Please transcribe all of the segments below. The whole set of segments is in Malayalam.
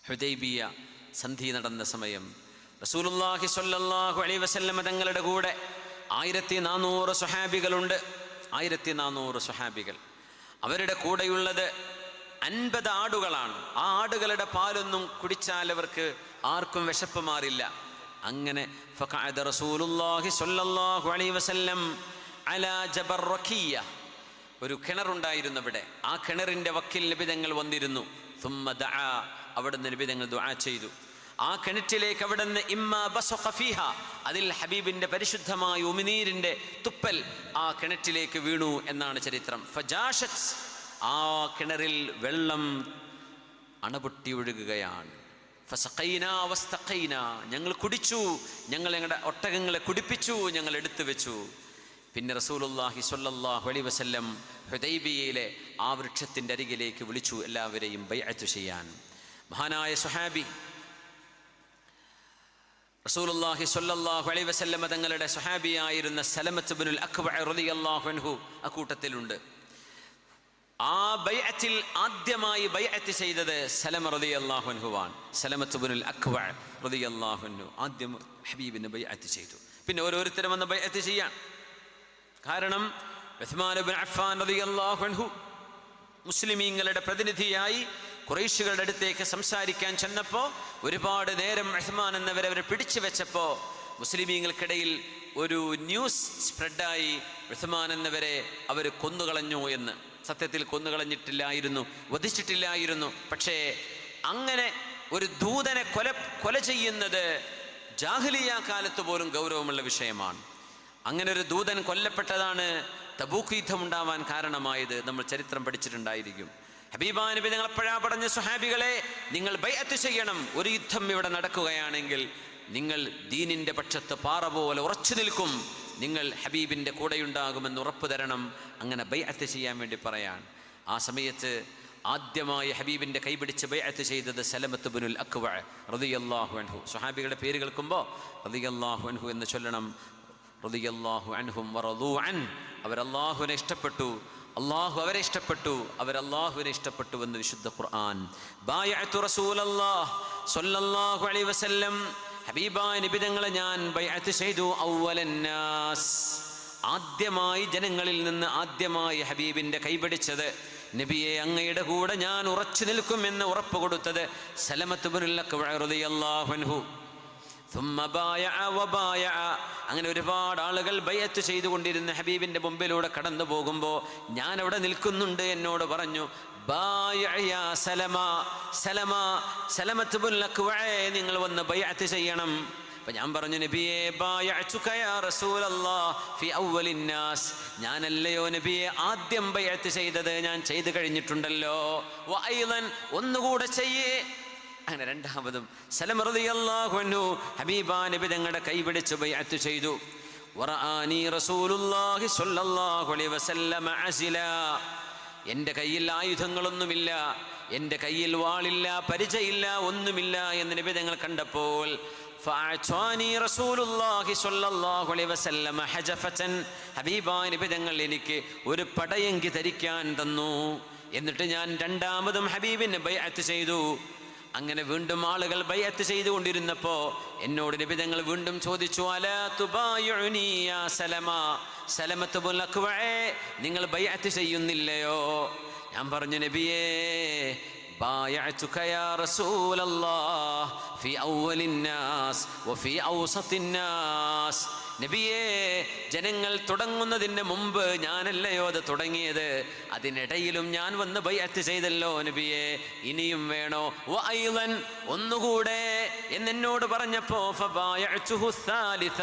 ഹുദൈബിയ സന്ധി നടന്ന സമയം റസൂലുള്ളാഹി സ്വല്ലല്ലാഹു അലൈഹി വസല്ലം തങ്ങളുടെ കൂടെ 1400 സ്വഹാബികളുണ്ട്. 1400 സ്വഹാബികൾ. അവരുടെ കൂടെയുള്ളത് 50 ആടുകളാണ്. ആ ആടുകളുടെ പാലൊന്നും കുടിച്ചാൽ അവർക്ക് ആർക്കും വിശപ്പ് മാറില്ല. അങ്ങനെ ഫഖഅദ റസൂലുള്ളാഹി സ്വല്ലല്ലാഹു അലൈഹി വസല്ലം അലാ ജബർ റഖിയ, ഒരു കിണറുണ്ടായിരുന്നു അവിടെ. ആ കിണറിൻ്റെ വക്കിൽ നബി തങ്ങൾ വന്നിരുന്നു. സുമ്മ ദഅ, അവിടുന്ന് നബി തങ്ങൾ ദുആ ചെയ്തു. ആ കിണറ്റിലേക്ക് അവിടുന്ന് ഇമ്മാ ബസഖ ഫീഹ, അതിൽ ഹബീബിൻ്റെ പരിശുദ്ധമായ ഉമിനീരിൻ്റെ തുപ്പൽ ആ കിണറ്റിലേക്ക് വീണു എന്നാണ് ചരിത്രം. ഫജാഷത്, ആ കിണറിൽ വെള്ളം അണപൊട്ടി ഒഴുകുകയാണ്. ഫസഖൈനാ വസ്തഖൈനാ, ഞങ്ങൾ കുടിച്ചു, ഞങ്ങൾ ഞങ്ങളുടെ ഒട്ടകങ്ങളെ കുടിപ്പിച്ചു, ഞങ്ങൾ എടുത്തു വെച്ചു. പിന്നെ റസൂലുള്ളാഹി സ്വല്ലല്ലാഹു അലൈഹി വസല്ലം ഹുദൈബിയയിലെ ആ വൃക്ഷത്തിൻ്റെ അരികിലേക്ക് വിളിച്ചു എല്ലാവരെയും ബൈഅത്ത് ചെയ്യാൻ. മഹാനായ സ്വഹാബി റസൂലുള്ളാഹി സ്വല്ലല്ലാഹു അലൈഹി വസല്ലം തങ്ങളുടെ സ്വഹാബിയായിരുന്ന സലമത്ത് ഇബ്നുൽ അക്വഅ റളിയല്ലാഹു അൻഹു അക്കൂട്ടത്തിലുണ്ട്. ആ ബൈഅത്തിൽ ആദ്യമായി ബൈഅത്ത് ചെയ്തത് സലമ റളിയല്ലാഹു അൻഹുവാണ്. സലമത്ത് ഇബ്നുൽ അക്വഅ റളിയല്ലാഹു അൻഹു ആദ്യം ഹബീബിനെ ബൈഅത്ത് ചെയ്തു. പിന്നെ ഓരോരുത്തരും വന്ന് ബൈഅത്ത് ചെയ്യാൻ. കാരണം ഉസ്മാൻ ഇബ്നു അഫ്ഫാൻ റളിയല്ലാഹു അൻഹു മുസ്ലിമീങ്ങളുടെ പ്രതിനിധിയായി ഖുറൈശികളുടെ അടുത്തേക്ക് സംസാരിക്കാൻ ചെന്നപ്പോൾ ഒരുപാട് നേരം ഉസ്മാൻ എന്നവരെ അവർ പിടിച്ചു വെച്ചപ്പോൾ മുസ്ലിമീങ്ങൾക്കിടയിൽ ഒരു ന്യൂസ് സ്പ്രെഡായി, ഉസ്മാൻ എന്നവരെ അവർ കൊന്നുകളഞ്ഞു എന്ന്. സത്യത്തിൽ കൊന്നുകളഞ്ഞിട്ടില്ലായിരുന്നു, വധിച്ചിട്ടില്ലായിരുന്നു. പക്ഷേ അങ്ങനെ ഒരു ദൂതനെ കൊല ചെയ്യുന്നത് ജാഹിലിയ്യ കാലത്ത് പോലും ഗൗരവമുള്ള വിഷയമാണ്. അങ്ങനെ ഒരു ദൂതൻ കൊല്ലപ്പെട്ടതാണ് തബൂക്ക് യുദ്ധമുണ്ടാവാൻ കാരണമായത്. നമ്മൾ ചരിത്രം പഠിച്ചിട്ടുണ്ടായിരിക്കും. ഹബീബാ നബി നിങ്ങൾ എപ്പോഴാ പറഞ്ഞ സ്വഹാബികളെ, നിങ്ങൾ ബൈഅത്ത് ചെയ്യണം. ഒരു യുദ്ധം ഇവിടെ നടക്കുകയാണെങ്കിൽ നിങ്ങൾ ദീനിൻ്റെ പക്ഷത്ത് പാറ പോലെ ഉറച്ചു നിൽക്കും, നിങ്ങൾ ഹബീബിൻ്റെ കൂടെയുണ്ടാകുമെന്ന് ഉറപ്പ് തരണം. അങ്ങനെ ബൈഅത്ത് ചെയ്യാൻ വേണ്ടി പറയാൻ. ആ സമയത്ത് ആദ്യമായി ഹബീബിൻ്റെ കൈപിടിച്ച് ബൈഅത്ത് ചെയ്തത് സലമത്ത് ഇബ്നുൽ അക്വഅ റളിയല്ലാഹു അൻഹു. സ്വഹാബികളുടെ പേര് കേൾക്കുമ്പോൾ റളിയല്ലാഹു അൻഹു എന്ന് ചൊല്ലണം. റളിയല്ലാഹു അൻഹും വറളൂ അൻ, അവർ അല്ലാഹുവിനെ ഇഷ്ടപ്പെട്ടു, അല്ലാഹു അവരെ ഇഷ്ടപ്പെട്ടു, അവർ അല്ലാഹുവിനെ ഇഷ്ടപ്പെട്ടു എന്ന് വിശുദ്ധ ഖുർആൻ. ബായഅതു റസൂലല്ലാഹ് സ്വല്ലല്ലാഹു അലൈഹി വസല്ലം, ഹബീബായ നബി തങ്ങളെ ഞാൻ ബൈഅത്ത് ചെയ്തു. അവ്വലന്നാസ്, ആദ്യമായി ജനങ്ങളിൽ നിന്ന് ആദ്യമായി ഹബീബിൻ്റെ കൈപിടിച്ചത്, നബിയെ അങ്ങയുടെ കൂടെ ഞാൻ ഉറച്ചു നിൽക്കുമെന്ന് ഉറപ്പ് കൊടുത്തത് സലമത്ത് ഇബ്നുൽ അക്വഅ റളിയല്ലാഹു അൻഹു. അങ്ങനെ ഒരുപാട് ആളുകൾ ബൈഅത്ത് ചെയ്തുകൊണ്ടിരുന്ന ഹബീബിൻ്റെ മുമ്പിലൂടെ കടന്നു പോകുമ്പോൾ ഞാൻ അവിടെ നിൽക്കുന്നുണ്ട്. എന്നോട് പറഞ്ഞു, സലമത്ത് ഇബ്നുൽ അക്വഅ, നിങ്ങൾ വന്ന് ബൈഅത്ത് ചെയ്യണം. അപ്പം ഞാൻ പറഞ്ഞു, നബിയെ ബായഅതുക യാ റസൂലല്ലാഹ് ഫി അവ്വലിന്നാസ്, ഞാനല്ലയോ നബിയെ ആദ്യം ബൈഅത്ത് ചെയ്തത്, ഞാൻ ചെയ്തു കഴിഞ്ഞിട്ടുണ്ടല്ലോ. വഅയ്ളൻ, ഒന്നുകൂടെ ചെയ്യേ. അങ്ങനെ രണ്ടാമതും സലമ റളിയല്ലാഹു അൻഹു ഹബീബാ നബി തങ്ങളുടെ കൈപിടിച്ച് ബൈഅത്ത് ചെയ്തു. വറആനി റസൂലുള്ളാഹി സ്വല്ലല്ലാഹു അലൈഹി വസല്ലം അസിലാ, എൻ്റെ കയ്യിൽ ആയുധങ്ങളൊന്നുമില്ല, എൻ്റെ കയ്യിൽ വാളില്ല, പരിചയില്ല, ഒന്നുമില്ല എന്ന് നബി തങ്ങൾ കണ്ടപ്പോൾ ഫഅഅതാനി റസൂലുള്ളാഹി സ്വല്ലല്ലാഹു അലൈഹി വസല്ലം ഹജഫതൻ, ഹബീബാ നബി തങ്ങൾ എനിക്ക് ഒരു പടയങ്കി ധരിക്കാൻ തന്നു. എന്നിട്ട് ഞാൻ രണ്ടാമതും ഹബീബിനെ ബൈഅത്ത് ചെയ്തു. അങ്ങനെ വീണ്ടും ആളുകൾ ബൈഅത്ത് ചെയ്തുകൊണ്ടിരുന്നപ്പോൾ എന്നോട് നബി തങ്ങൾ വീണ്ടും ചോദിച്ചു, അലാ തുബായിഉനി യാ സലമ, സലമത്ത് ഇബ്നുൽ അക്വഅ, നിങ്ങൾ ബൈഅത്ത് ചെയ്യുന്നില്ലയോ? ഞാൻ പറഞ്ഞു, നബിയേ ബായഅതുക യാ റസൂലല്ലാഹ് ഫി അവ്വലിന്നാസ് വഫി ഔസത്തിന്നാസ്, നബിയേ ജനങ്ങൾ തുടങ്ങുന്നതിന് മുമ്പ് ഞാനല്ലയോ അത് തുടങ്ങിയത്, അതിനിടയിലും ഞാൻ വന്ന് ബൈഅത്ത് ചെയ്തല്ലോ നബിയേ, ഇനിയും വേണോ? വഅയ്ളൻ, ഒന്നുകൂടെ എന്നെന്നോട് പറഞ്ഞപ്പോൾ ഫബായഅതുഹു സാലിസ,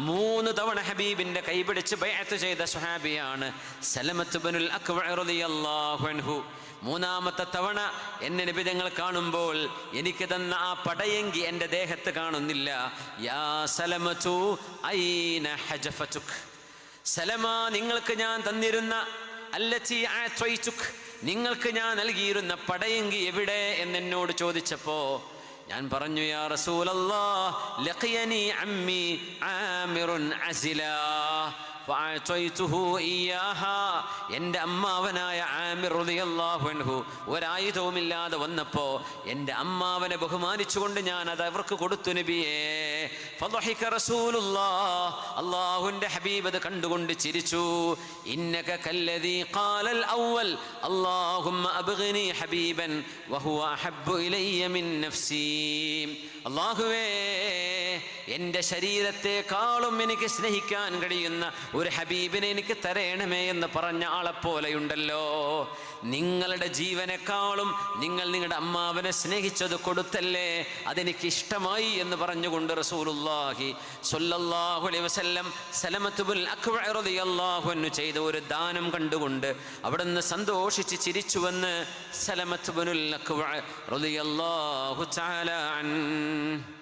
3 തവണ ഹബീബിൻ്റെ കൈപിടിച്ച് ബൈഅത്ത് ചെയ്ത സ്വഹാബിയാണ് സലമത്ത് ഇബ്നുൽ അക്വഅ റളിയല്ലാഹു അൻഹു. 3ാമത്തെ തവണ എന്നെ നബി തങ്ങൾ കാണുമ്പോൾ എനിക്ക് തന്ന ആ പടയെങ്കി എൻ്റെ ദേഹത്ത് കാണുന്നില്ല. യാ സലമതു ഐന ഹജഫതുക്, സലമ നിങ്ങൾക്ക് ഞാൻ തന്നിരുന്ന, അല്ലതി അഅതൈതുക്, നിങ്ങൾക്ക് ഞാൻ നൽകിയിരുന്ന പടയെങ്കി എവിടെ എന്നെന്നോട് ചോദിച്ചപ്പോൾ ഞാൻ പറഞ്ഞു, യാ റസൂലല്ലാഹ് ലഖിയനി അമ്മി ആമിറുൻ അസില, ഫഅഅതൈതുഹു ഇയ്യാഹാ. എൻ്റെ അമ്മാവനായ ആമിർ റളിയല്ലാഹു അൻഹു ഒരായുധവുമില്ലാതെ വന്നപ്പോൾ എൻ്റെ അമ്മാവനെ ബഹുമാനിച്ചുകൊണ്ട് ഞാൻ അത് അവർക്ക് കൊടുത്തു നബിയേ. ഫളഹിക റസൂലുള്ളാഹ്, അല്ലാഹുവിൻ്റെ ഹബീബ് അത് കണ്ടുകൊണ്ട് ചിരിച്ചു. ഇന്നക കല്ലദീ ഖാലൽ അവ്വൽ അല്ലാഹുമ്മ അബ്ഗിനി ഹബീബൻ വഹുവ അഹബ്ബു ഇലയ്യ മിൻ നഫ്സി. അല്ലാഹുവേ, എൻ്റെ ശരീരത്തെക്കാളും എനിക്ക് സ്നേഹിക്കാൻ കഴിയുന്ന ഒരു ഹബീബിനെ എനിക്ക് തരേണമേ എന്ന് പറഞ്ഞ ആളെപ്പോലെയുണ്ടല്ലോ. നിങ്ങളുടെ ജീവനേക്കാളും നിങ്ങൾ നിങ്ങളുടെ അമ്മാവനെ സ്നേഹിച്ചത് കൊടുത്തല്ലേ, അതെനിക്ക് ഇഷ്ടമായി എന്ന് പറഞ്ഞുകൊണ്ട് റസൂലുള്ളാഹി സ്വല്ലല്ലാഹു അലൈഹി വസല്ലം സലമത്ത് ബിൻ അക്വഅ റളിയല്ലാഹു അൻഹു ചെയ്ത ഒരു ദാനം കണ്ടുകൊണ്ട് അവിടുന്ന് സന്തോഷിച്ച് ചിരിച്ചുവെന്ന് സലമത്ത് ബിൻ അക്വഅ റളിയല്ലാഹു തആല അൻഹു